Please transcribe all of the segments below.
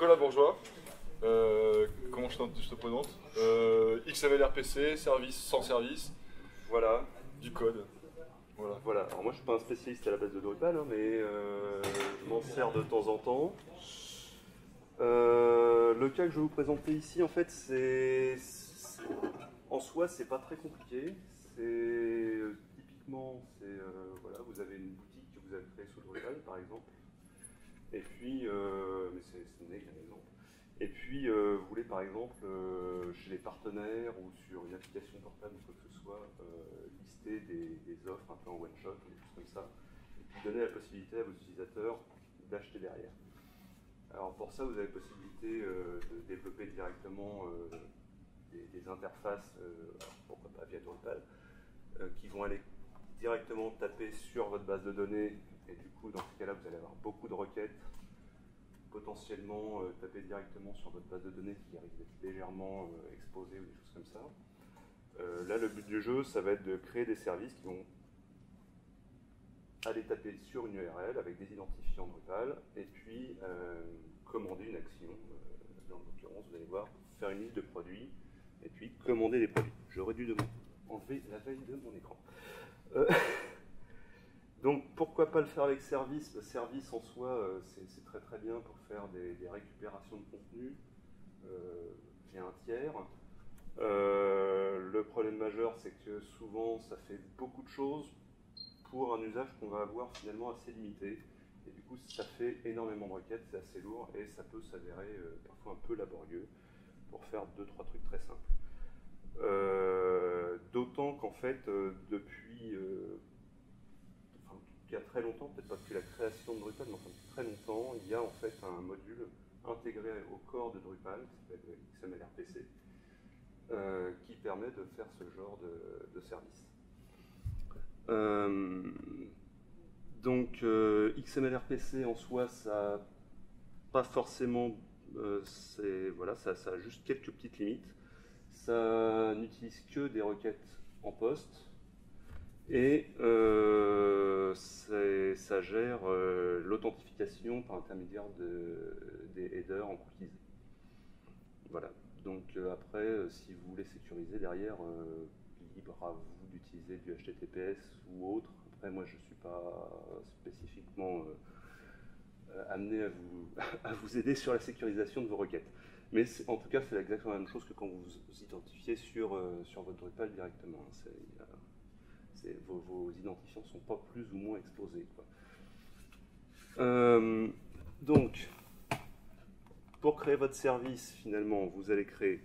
Nicolas Bourgeois. Comment je te présente XMLRPC, service sans service. Voilà. Du code. Voilà. Alors moi je suis pas un spécialiste à la base de Drupal, hein, mais je m'en sers de temps en temps. Le cas que je vais vous présenter ici, en fait, en soi, c'est pas très compliqué. Typiquement, voilà, vous avez une boutique que vous avez créée sous Drupal, par exemple. Et puis, mais ce n'est qu'un exemple. Et puis, vous voulez par exemple, chez les partenaires ou sur une application portable ou quoi que ce soit, lister des offres un peu en one-shot, des choses comme ça, et puis donner la possibilité à vos utilisateurs d'acheter derrière. Alors pour ça, vous avez la possibilité de développer directement des interfaces, pourquoi pas via Drupal, qui vont aller directement taper sur votre base de données, et du coup, dans ce cas-là, vous allez avoir beaucoup de requêtes, potentiellement taper directement sur votre base de données qui risque d'être légèrement exposée ou des choses comme ça. Là, le but du jeu, ça va être de créer des services qui vont aller taper sur une URL avec des identifiants Drupal et puis commander une action. Dans l'occurrence, vous allez voir, faire une liste de produits et puis commander des produits. J'aurais dû enlever la veille de mon écran. Donc pourquoi pas le faire avec service? Le service en soi, c'est très très bien pour faire des récupérations de contenu via un tiers. Le problème majeur, c'est que souvent ça fait beaucoup de choses pour un usage qu'on va avoir finalement assez limité. Et du coup, ça fait énormément de requêtes, c'est assez lourd et ça peut s'avérer parfois un peu laborieux pour faire 2-3 trucs très simples. D'autant qu'en fait, depuis il y a très longtemps, peut-être pas depuis la création de Drupal, mais enfin depuis très longtemps, il y a en fait un module intégré au corps de Drupal qui s'appelle XMLRPC qui permet de faire ce genre de service. Donc XMLRPC en soi, ça pas forcément, voilà, ça a juste quelques petites limites. Ça n'utilise que des requêtes en post et ça gère l'authentification par intermédiaire des headers en cookies. Voilà. Donc après, si vous voulez sécuriser derrière, libre à vous d'utiliser du HTTPS ou autre. Après, moi, je ne suis pas spécifiquement amené à vous aider sur la sécurisation de vos requêtes. Mais en tout cas, c'est exactement la même chose que quand vous vous identifiez sur votre Drupal directement. Vos identifiants ne sont pas plus ou moins exposés, quoi. Donc, pour créer votre service, finalement, vous allez créer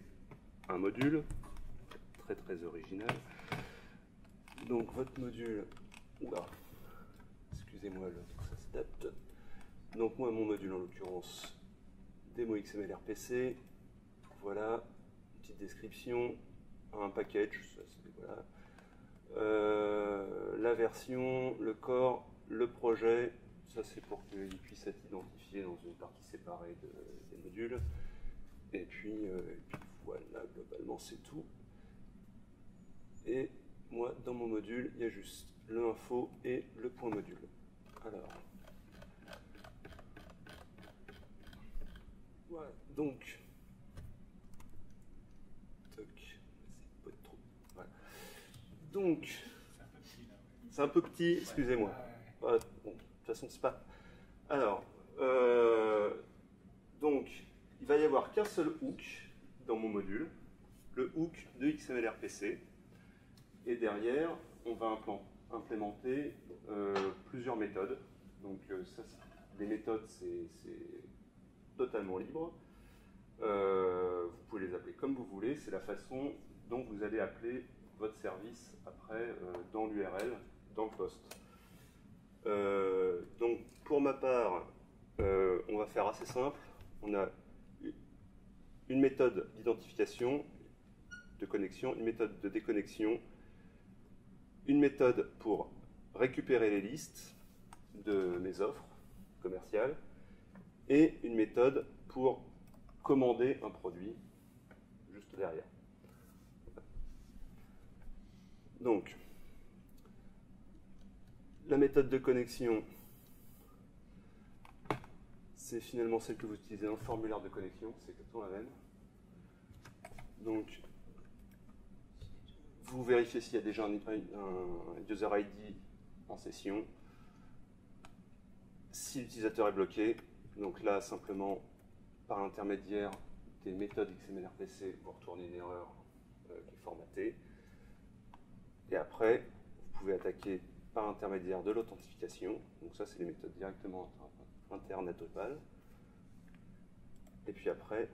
un module, très très original. Donc votre module, excusez-moi, ça s'adapte. Donc moi, mon module en l'occurrence, démo XMLRPC, voilà, une petite description, un package, voilà. La version, le corps, le projet, ça c'est pour qu'il puisse être identifié dans une partie séparée des modules. Et puis voilà, globalement c'est tout. Et moi, dans mon module, il y a juste le info et le point module. Alors, voilà, donc, voilà. Donc, c'est un peu petit, excusez-moi. Voilà, bon, de toute façon, c'est pas. Alors, donc, il va y avoir qu'un seul hook dans mon module, le hook de XMLRPC. Et derrière, on va implémenter plusieurs méthodes. Donc, les méthodes, c'est totalement libre. Vous pouvez les appeler comme vous voulez. C'est la façon dont vous allez appeler votre service après dans l'URL, dans le post. Donc, pour ma part, on va faire assez simple. On a une méthode d'identification, de connexion, une méthode de déconnexion, une méthode pour récupérer les listes de mes offres commerciales et une méthode pour commander un produit juste derrière. Donc, la méthode de connexion, c'est finalement celle que vous utilisez dans le formulaire de connexion, c'est exactement la même. Donc, vous vérifiez s'il y a déjà un user ID en session. Si l'utilisateur est bloqué, donc là, simplement, par l'intermédiaire des méthodes XMLRPC, vous retournez une erreur qui est formatée. Et après, vous pouvez attaquer par l'intermédiaire de l'authentification. Donc ça, c'est les méthodes directement internes à Drupal. Et puis après,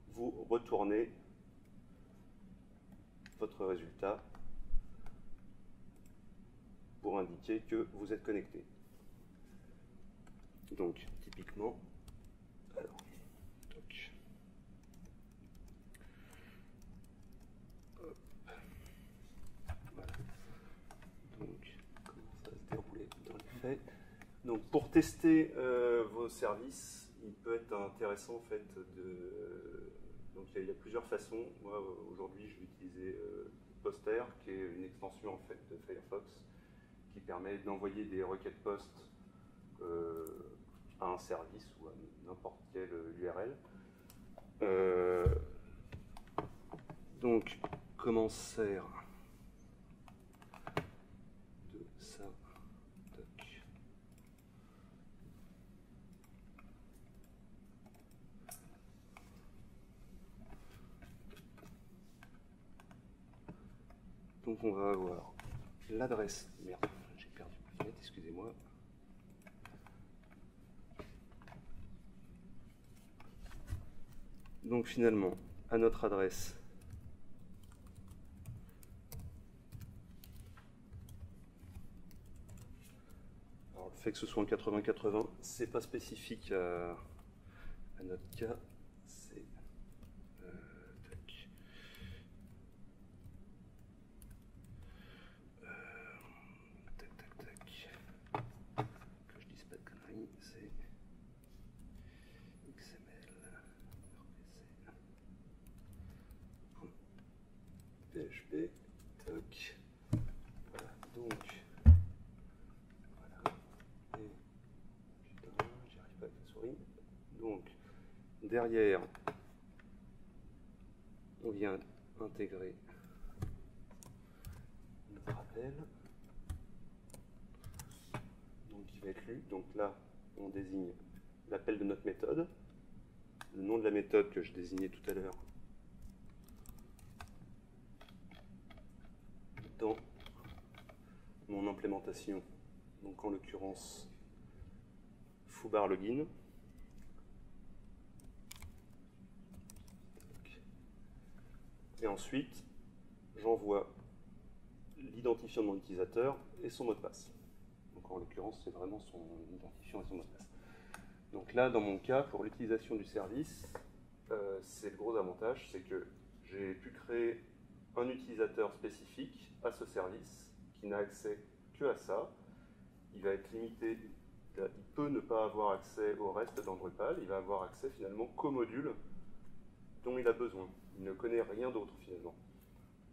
vous retournez votre résultat pour indiquer que vous êtes connecté. Donc, typiquement, alors, toc. Hop. Voilà. Donc, comment ça va se dérouler dans les faits? Donc, pour tester vos services, il peut être intéressant en fait de. Donc, il y a plusieurs façons. Moi, aujourd'hui, je vais utiliser Poster, qui est une extension en fait de Firefox, qui permet d'envoyer des requêtes POST à un service ou à n'importe quelle URL. Donc, comment sert de ça? Toc. Donc, on va avoir l'adresse. Merde, j'ai perdu ma fenêtre, excusez-moi. Donc finalement, à notre adresse, alors le fait que ce soit en 80-80, c'est pas spécifique à notre cas, c'est tac. Tac tac tac. Que je dise pas de conneries, c'est PHP, toc, voilà, donc, voilà, et, putain, j'y arrive pas avec la souris, donc, derrière, on vient intégrer notre appel, donc il va être lu, donc là, on désigne l'appel de notre méthode, le nom de la méthode que je désignais tout à l'heure, dans mon implémentation, donc en l'occurrence foobar login. Et ensuite, j'envoie l'identifiant de mon utilisateur et son mot de passe. Donc en l'occurrence, c'est vraiment son identifiant et son mot de passe. Donc là, dans mon cas, pour l'utilisation du service, c'est le gros avantage, c'est que j'ai pu créer un utilisateur spécifique à ce service qui n'a accès que à ça. Il va être limité, il peut ne pas avoir accès au reste dans Drupal, il va avoir accès finalement qu'au module dont il a besoin. Il ne connaît rien d'autre finalement.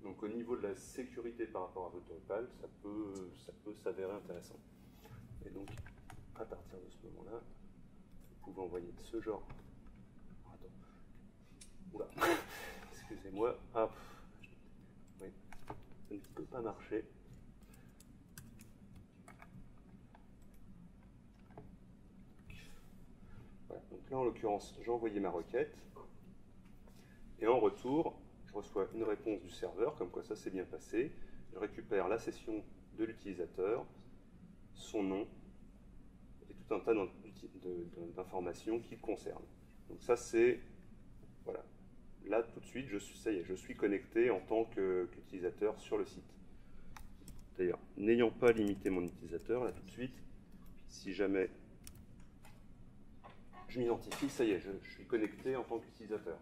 Donc au niveau de la sécurité par rapport à votre Drupal, ça peut s'avérer intéressant. Et donc à partir de ce moment-là, vous pouvez envoyer ce genre. Attends. Oula. Excusez-moi. Ah. Oui. Ça ne peut pas marcher. Voilà. Donc là, en l'occurrence, j'ai envoyé ma requête. Et en retour, je reçois une réponse du serveur, comme quoi ça s'est bien passé. Je récupère la session de l'utilisateur, son nom, et tout un tas d'informations qui le concernent. Donc ça, c'est... Voilà. Là, tout de suite, ça y est, je suis connecté en tant qu'utilisateur sur le site. D'ailleurs, n'ayant pas limité mon utilisateur, là, tout de suite, si jamais je m'identifie, ça y est, je suis connecté en tant qu'utilisateur.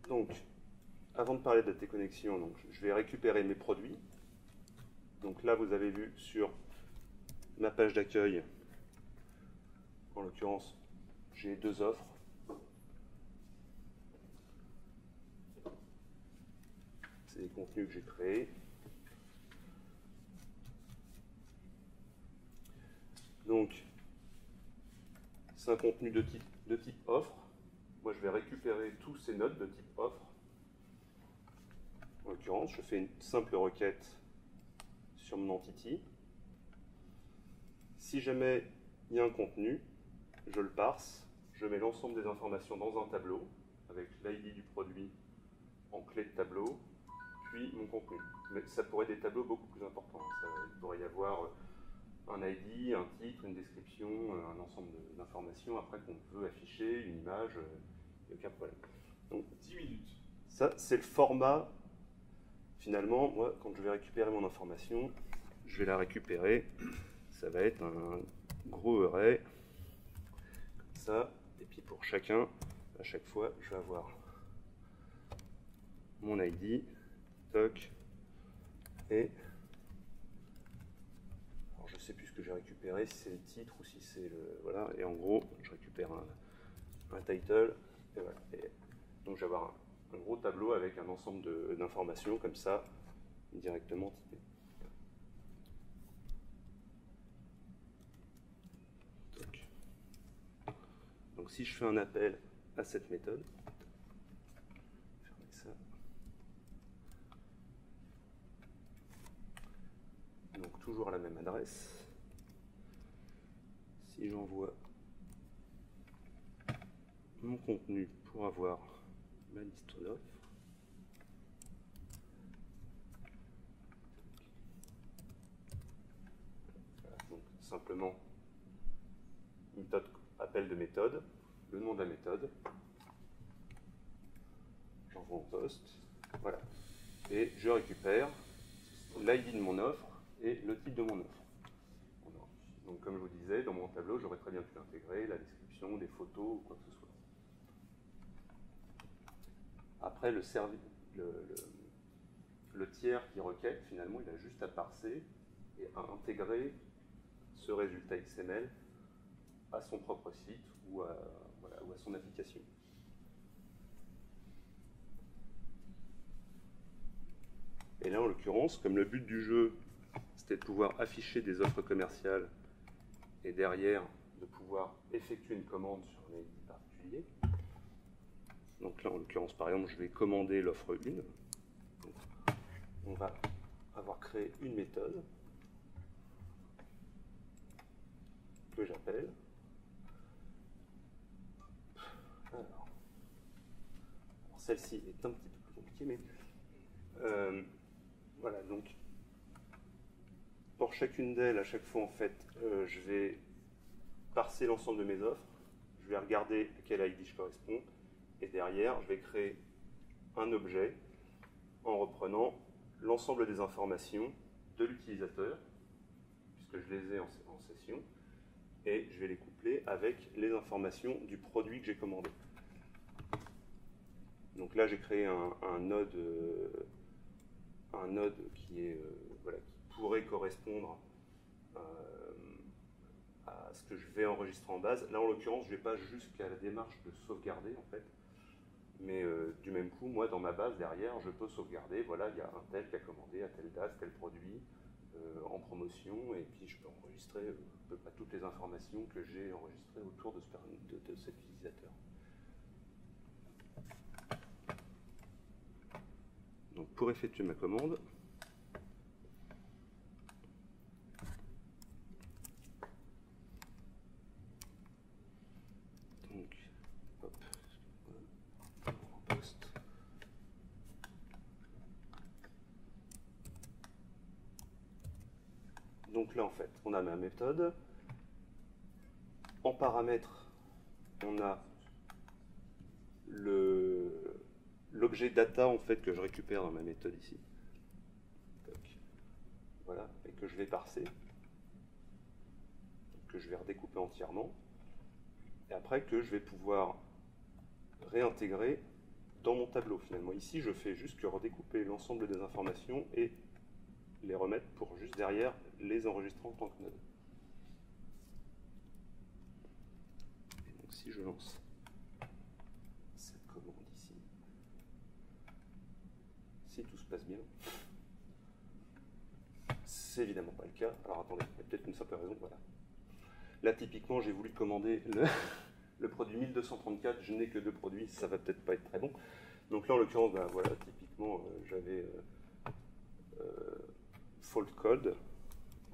Donc, avant de parler de la déconnexion, donc, je vais récupérer mes produits. Donc là, vous avez vu sur ma page d'accueil, en l'occurrence, j'ai deux offres. c'est les contenus que j'ai créés. Donc, c'est un contenu de type offre. Moi, je vais récupérer tous ces nodes de type offre. En l'occurrence, je fais une simple requête sur mon entity. Si jamais il y a un contenu, je le parse, je mets l'ensemble des informations dans un tableau, avec l'ID du produit en clé de tableau, puis mon contenu. Mais ça pourrait être des tableaux beaucoup plus importants. Il pourrait y avoir un ID, un titre, une description, un ensemble d'informations après qu'on veut afficher, une image, il n'y a aucun problème. Donc, 10 minutes. Ça, c'est le format. Finalement, moi, quand je vais récupérer mon information, je vais la récupérer. Ça va être un gros array, comme ça. Et puis pour chacun, à chaque fois, je vais avoir mon ID, toc, et alors je sais plus ce que j'ai récupéré, si c'est le titre ou si c'est le... Voilà, et en gros, je récupère un title, et voilà. Et donc je vais avoir un gros tableau avec un ensemble d'informations comme ça, directement typées. Donc si je fais un appel à cette méthode, fermez ça. Donc toujours à la même adresse. Si j'envoie mon contenu pour avoir ma liste d'offres, voilà, donc simplement une méthode appel de méthode, le nom de la méthode, j'envoie en poste, voilà, et je récupère l'ID de mon offre et le titre de mon offre. Donc comme je vous disais, dans mon tableau, j'aurais très bien pu intégrer la description, des photos ou quoi que ce soit. Après, le tiers qui requête, finalement, il a juste à parser et à intégrer ce résultat XML à son propre site ou à son application. Et là, en l'occurrence, comme le but du jeu, c'était de pouvoir afficher des offres commerciales et derrière, de pouvoir effectuer une commande sur un ID particulier. Donc là, en l'occurrence, par exemple, je vais commander l'offre 1. Donc, on va avoir créé une méthode que j'appelle. Alors celle-ci est un petit peu plus compliquée, mais voilà, donc pour chacune d'elles, à chaque fois, en fait, je vais parser l'ensemble de mes offres, je vais regarder à quel ID je correspond, et derrière, je vais créer un objet en reprenant l'ensemble des informations de l'utilisateur, puisque je les ai en session, et je vais les coupler avec les informations du produit que j'ai commandé. Donc là, j'ai créé un node qui est voilà, qui pourrait correspondre à ce que je vais enregistrer en base. Là, en l'occurrence, je ne vais pas jusqu'à la démarche de sauvegarder, en fait. Mais du même coup, moi, dans ma base, derrière, je peux sauvegarder. Voilà, il y a un tel qui a commandé à telle date, tel produit, en promotion, et puis je peux enregistrer à peu près toutes les informations que j'ai enregistrées autour de cet utilisateur. Donc, pour effectuer ma commande, donc là, en fait, on a ma méthode. En paramètres, on a l'objet data en fait, que je récupère dans ma méthode ici. Donc, voilà, et que je vais parser. Que je vais redécouper entièrement. Et après, que je vais pouvoir réintégrer dans mon tableau, finalement. Ici, je fais juste que redécouper l'ensemble des informations et les remettre pour juste derrière les enregistrer en tant que node. Et donc si je lance cette commande ici, si tout se passe bien. C'est évidemment pas le cas. Alors attendez, il y a peut-être une simple raison. Voilà. Là, typiquement, j'ai voulu commander le produit 1234. Je n'ai que 2 produits, ça va peut-être pas être très bon. Donc là, en l'occurrence, ben, voilà, typiquement, j'avais fault code.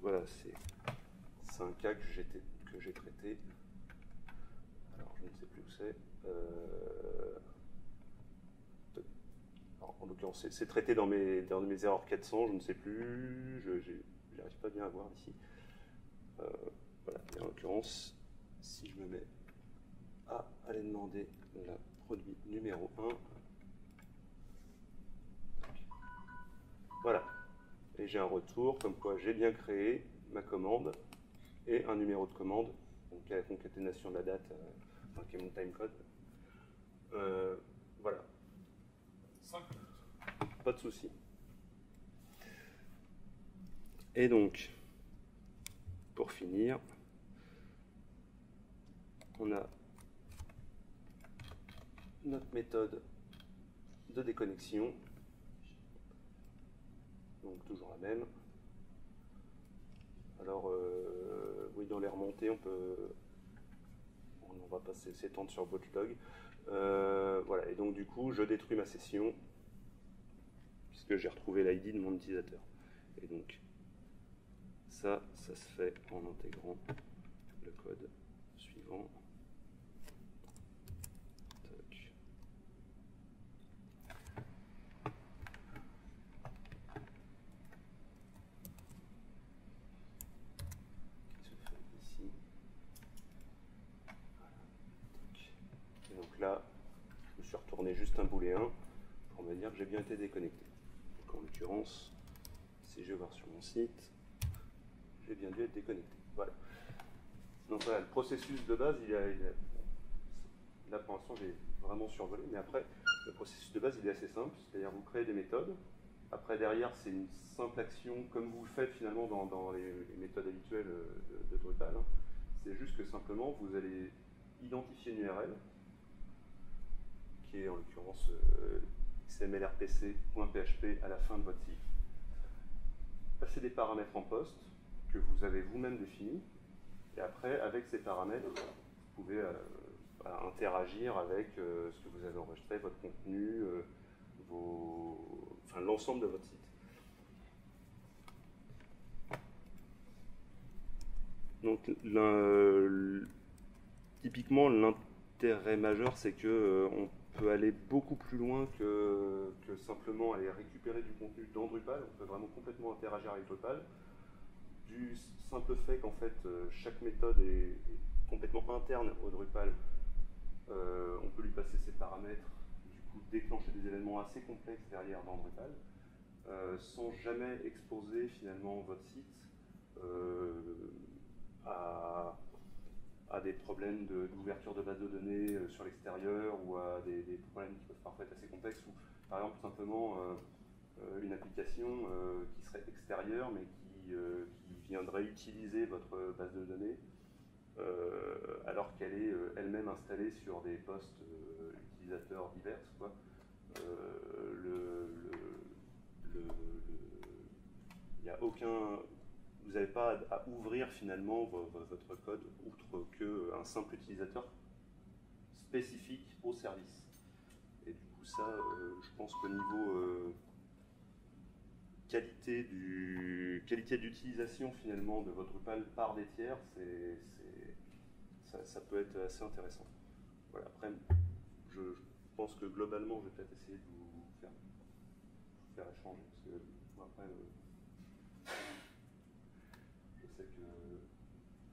Voilà, c'est un cas que j'ai traité. Alors, je ne sais plus où c'est. En l'occurrence, c'est traité dans mes erreurs 400, je ne sais plus, je n'arrive pas bien à voir ici. Voilà, et en l'occurrence, si je me mets à aller demander le produit numéro 1, voilà, et j'ai un retour comme quoi j'ai bien créé ma commande et un numéro de commande, donc à la concaténation de la date, qui est mon timecode. Voilà. 5 minutes. Pas de souci. Et donc, pour finir, on a notre méthode de déconnexion. Donc toujours la même. Alors, oui, dans les remontées, on va pas s'étendre sur Botchlog. Voilà, et donc du coup, je détruis ma session puisque j'ai retrouvé l'ID de mon utilisateur. Et donc, ça se fait en intégrant le code suivant. Tac. Qui se fait ici. Voilà. Et donc là, je me suis retourné juste un booléen pour me dire que j'ai bien été déconnecté. Donc en l'occurrence, si je vais voir sur mon site, j'ai bien dû être déconnecté. Voilà. Donc voilà, le processus de base, là pour l'instant j'ai vraiment survolé, mais après, le processus de base il est assez simple, c'est-à-dire vous créez des méthodes, après derrière c'est une simple action comme vous le faites finalement dans les méthodes habituelles de Drupal. Hein. C'est juste que simplement vous allez identifier une URL, qui est en l'occurrence xmlrpc.php à la fin de votre site, passer des paramètres en poste que vous avez vous-même définis, et après, avec ces paramètres, vous pouvez interagir avec ce que vous avez enregistré, votre contenu, enfin, l'ensemble de votre site. Donc, typiquement, l'intérêt majeur, c'est qu'on peut aller beaucoup plus loin que simplement aller récupérer du contenu dans Drupal. On peut vraiment complètement interagir avec Drupal. Du simple fait qu'en fait, chaque méthode est complètement interne au Drupal, on peut lui passer ses paramètres, du coup déclencher des événements assez complexes derrière dans Drupal, sans jamais exposer finalement votre site à des problèmes d'ouverture de base de données sur l'extérieur ou à des problèmes qui peuvent parfois être assez complexes, ou par exemple tout simplement une application qui serait extérieure mais qui viendrait utiliser votre base de données alors qu'elle est elle-même installée sur des postes utilisateurs divers. Quoi. Il n'y a aucun... Vous n'avez pas à ouvrir finalement votre code outre qu'un simple utilisateur spécifique au service. Et du coup ça, je pense qu'au niveau qualité d'utilisation finalement de votre Drupal par des tiers, ça peut être assez intéressant. Voilà. Après, je pense que globalement, je vais peut-être essayer de vous faire échanger, parce que bon, après, je sais que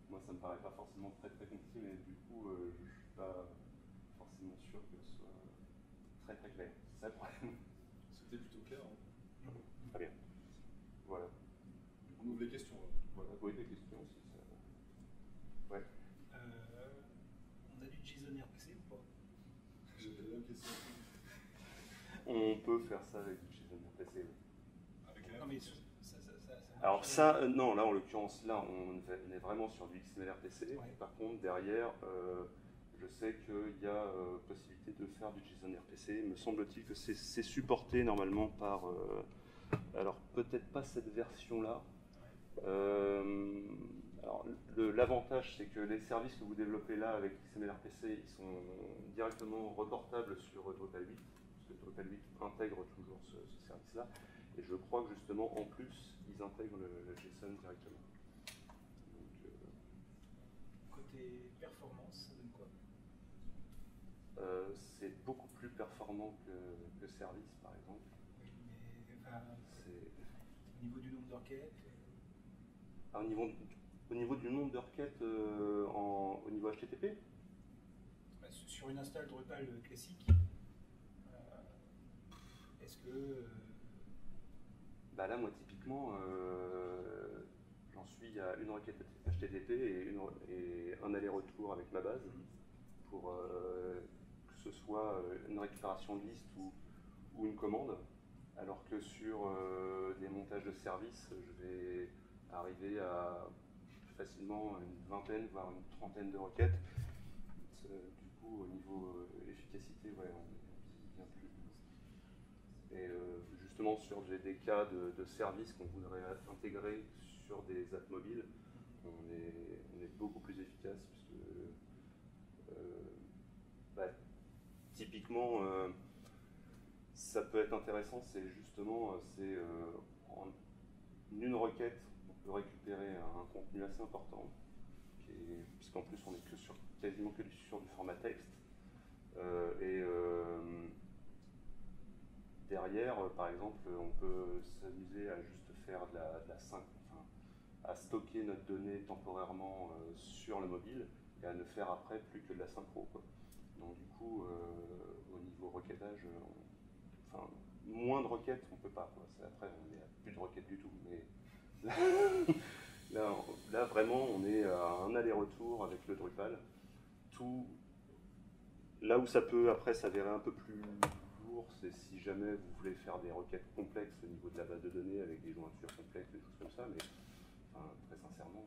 moi ça me paraît pas forcément très compliqué, mais du coup, je ne suis pas forcément sûr que ce soit très clair. C'est ça le problème. C'était plutôt clair. Hein. Très bien. Voilà. On ouvre les questions. Voilà, oui, des questions aussi. Ça... Ouais. On a du JSON RPC ou pas? J'avais la même question. On peut faire ça avec du JSON RPC. Avec la Non, mais ça alors ça, non, là en l'occurrence, là on est vraiment sur du XML RPC. Ouais. Par contre, derrière, Je sais qu'il y a possibilité de faire du JSON RPC. Me semble-t-il que c'est supporté normalement par... alors peut-être pas cette version-là. Alors l'avantage, c'est que les services que vous développez là avec XML RPC, ils sont directement reportables sur Drupal 8, parce que Drupal 8 intègre toujours ce service-là. Et je crois que justement, en plus, ils intègrent le JSON directement. Donc, côté performance, ça donne quoi? c'est beaucoup plus performant que Service, par exemple. Oui, mais enfin, au niveau du nombre de requêtes. Au niveau du nombre de requêtes au niveau HTTP? Sur une install Drupal classique, est-ce que... Bah là, moi, typiquement, j'en suis à une requête HTTP et un aller-retour avec ma base pour que ce soit une récupération de liste ou une commande. Alors que sur des montages de services, je vais arriver à facilement une vingtaine, voire une trentaine de requêtes. Du coup, au niveau efficacité, ouais, on est bien plus. Et justement, sur des cas de services qu'on voudrait intégrer sur des apps mobiles, on est beaucoup plus efficace, puisque typiquement, ça peut être intéressant, c'est justement, en une requête, on peut récupérer un contenu assez important, puisqu'en plus on est quasiment que sur du format texte. Derrière, par exemple, on peut s'amuser à juste faire de la sync, enfin, à stocker notre donnée temporairement sur le mobile et à ne faire après plus que de la synchro, quoi. Donc du coup, au niveau requêtage, enfin, moins de requêtes, on peut pas, quoi. Après, on est à plus de requêtes du tout, mais là, vraiment, on est à un aller-retour avec le Drupal. Là où ça peut après s'avérer un peu plus lourd, c'est si jamais vous voulez faire des requêtes complexes au niveau de la base de données avec des jointures complexes, des choses comme ça, mais enfin, très sincèrement,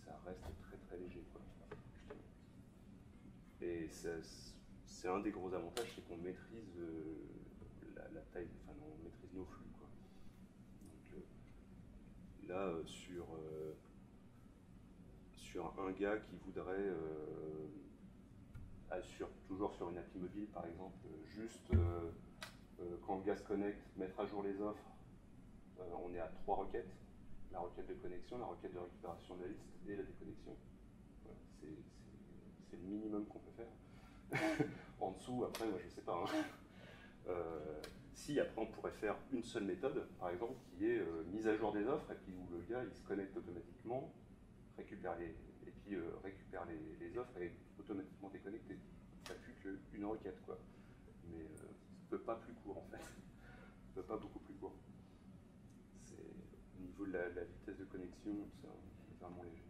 ça reste très très léger, quoi, justement. Et c'est un des gros avantages, c'est qu'on maîtrise la taille, enfin on maîtrise nos flux, quoi. Donc là, sur un gars qui voudrait toujours sur une appli mobile par exemple, juste quand le gars se connecte, mettre à jour les offres, on est à 3 requêtes, la requête de connexion, la requête de récupération de la liste et la déconnexion. Voilà, c'est le minimum qu'on peut faire. En dessous, après, moi je sais pas. Hein. Si après on pourrait faire une seule méthode, par exemple, qui est mise à jour des offres, et puis où le gars il se connecte automatiquement, récupère les offres et automatiquement déconnecté. Ça n'a plus qu'une requête, quoi. Mais ça ne peut pas plus court, en fait. Ça ne peut pas beaucoup plus court. Au niveau de la vitesse de connexion, c'est vraiment léger.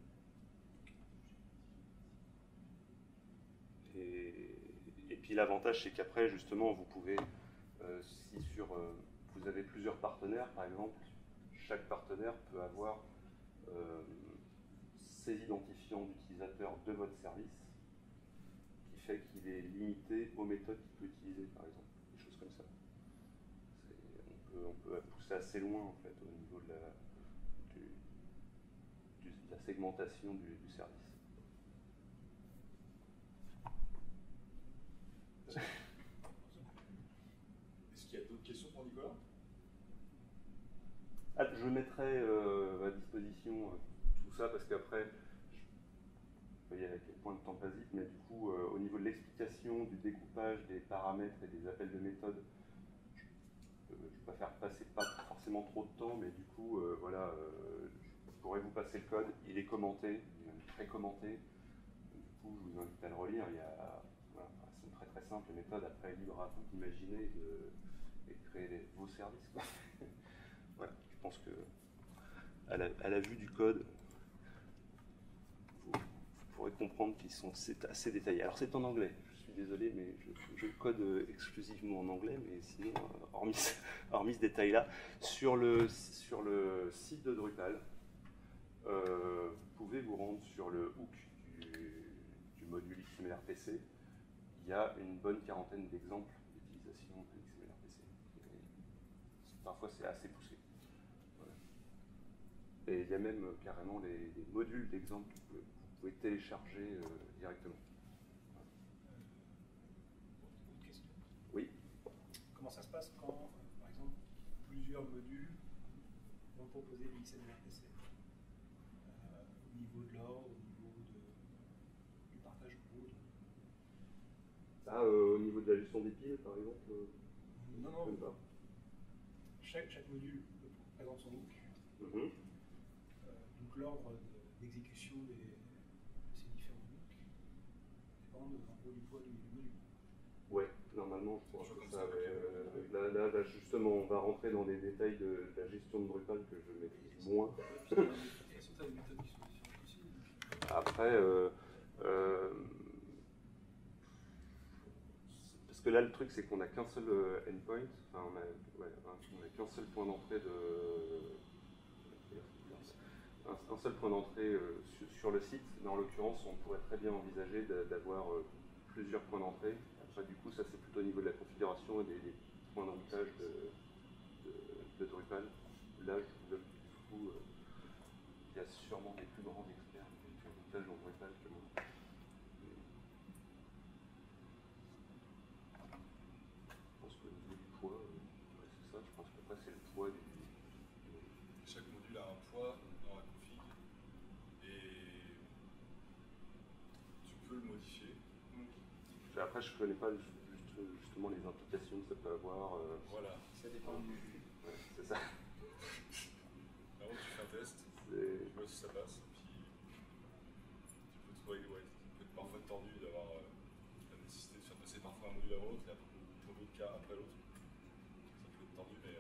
Et puis l'avantage, c'est qu'après, justement, vous pouvez, si vous avez plusieurs partenaires, par exemple, chaque partenaire peut avoir ses identifiants d'utilisateurs de votre service, qui fait qu'il est limité aux méthodes qu'il peut utiliser, par exemple, des choses comme ça. On peut pousser assez loin, en fait, au niveau de la segmentation du service. Est-ce qu'il y a d'autres questions pour Nicolas? Je mettrai à disposition tout ça, parce qu'après, vous voyez à quel point le temps passe vite, mais du coup, au niveau de l'explication, du découpage, des paramètres et des appels de méthode, je préfère passer pas forcément trop de temps, mais du coup, voilà, je pourrais vous passer le code, il est commenté, il est très commenté, du coup, je vous invite à le relire. Voilà, c'est très très simple, les méthodes, après, libre à vous d'imaginer et de créer vos services, quoi. Voilà, je pense que à la vue du code, vous pourrez comprendre c'est assez détaillé. Alors c'est en anglais, je suis désolé, mais je code exclusivement en anglais, mais sinon, hormis ce détail-là, sur le site de Drupal, vous pouvez vous rendre sur le hook du module XMLRPC, il y a une bonne quarantaine d'exemples d'utilisation de XMLRPC. Parfois, c'est assez poussé. Voilà. Et il y a même carrément les modules d'exemples que vous pouvez télécharger directement. Autre question. Oui. Comment ça se passe quand, par exemple, plusieurs modules vont proposer du XMLRPC au niveau de l'ordre, au niveau du partage de code? Ah, au niveau de la gestion des piles, par exemple Non, je non. sais pas. Chaque module présente son hook. Mhm. Donc l'ordre d'exécution de ces différents hooks dépend un peu du poids du module. Ouais, normalement, je pense Toujours que comme ça. ça, Ouais, là, justement, on va rentrer dans les détails de la gestion de Drupal que je maîtrise moins. Et puis, de toute façon, tu as des méthodes qui sont différentes aussi. Après, parce que là, le truc, c'est qu'on n'a qu'un seul endpoint, enfin, on a qu'un seul point d'entrée un seul point d'entrée sur le site, mais en l'occurrence, on pourrait très bien envisager d'avoir plusieurs points d'entrée. Après, du coup, ça, c'est plutôt au niveau de la configuration et des points de routage de Drupal. Là, du coup, il y a sûrement des plus grands experts sur routage en Drupal que moi. Je pense qu'au niveau du poids, ouais, c'est ça, je pense qu'après c'est le poids du. Chaque module a un poids dans la config et tu peux le modifier. Après, je ne connais pas justement les implications que ça peut avoir. Voilà. Ça dépend du. Ouais, c'est ça. Avant, tu fais un test, C'est- tu vois si ça passe, puis tu peux trouver, ouais, ça peut être parfois tordu d'avoir la nécessité de faire passer parfois un module avant l'autre, et pour d'autres cas après l'autre. Ça peut être tordu, mais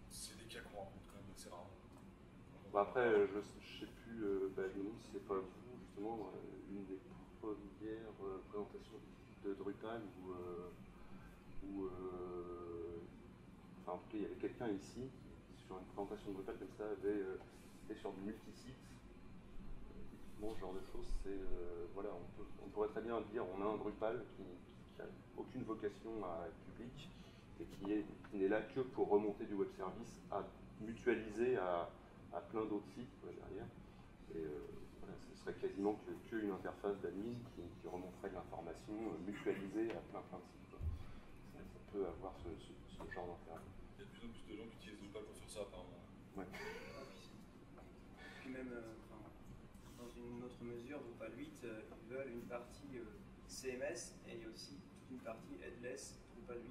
c'est des cas qu'on rencontre quand même assez rarement. Bah après, je ne sais plus, non, si c'est pas vous, justement, une des premières présentations de Drupal enfin, en tout cas, il y avait quelqu'un ici qui, sur une présentation de Drupal comme ça, était sur du multisite. Typiquement, ce genre de choses, c'est voilà, on pourrait très bien dire on a un Drupal qui n'a aucune vocation à être public et qui n'est là que pour remonter du web service à mutualiser à plein d'autres sites derrière. Et voilà, ce serait quasiment qu'une interface d'admin qui remonterait de l'information mutualisée à plein de sites. Ça peut avoir ce genre d'intérêt. Il y a de plus en plus de gens qui utilisent Drupal pour faire ça, apparemment. Ouais. Puis même, dans une autre mesure, Drupal 8, ils veulent une partie CMS et il y a aussi toute une partie headless. Drupal 8,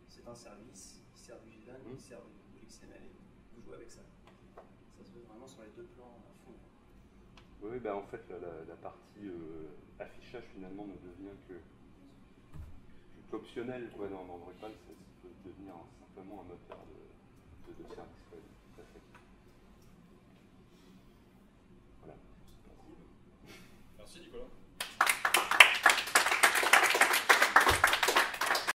c'est un service qui sert du JSON, qui sert de XML et vous jouez avec ça. Ça se fait vraiment sur les deux plans à fond. Oui, bah en fait, la partie affichage finalement ne devient qu'optionnelle dans Drupal, ça peut devenir simplement un moteur de service.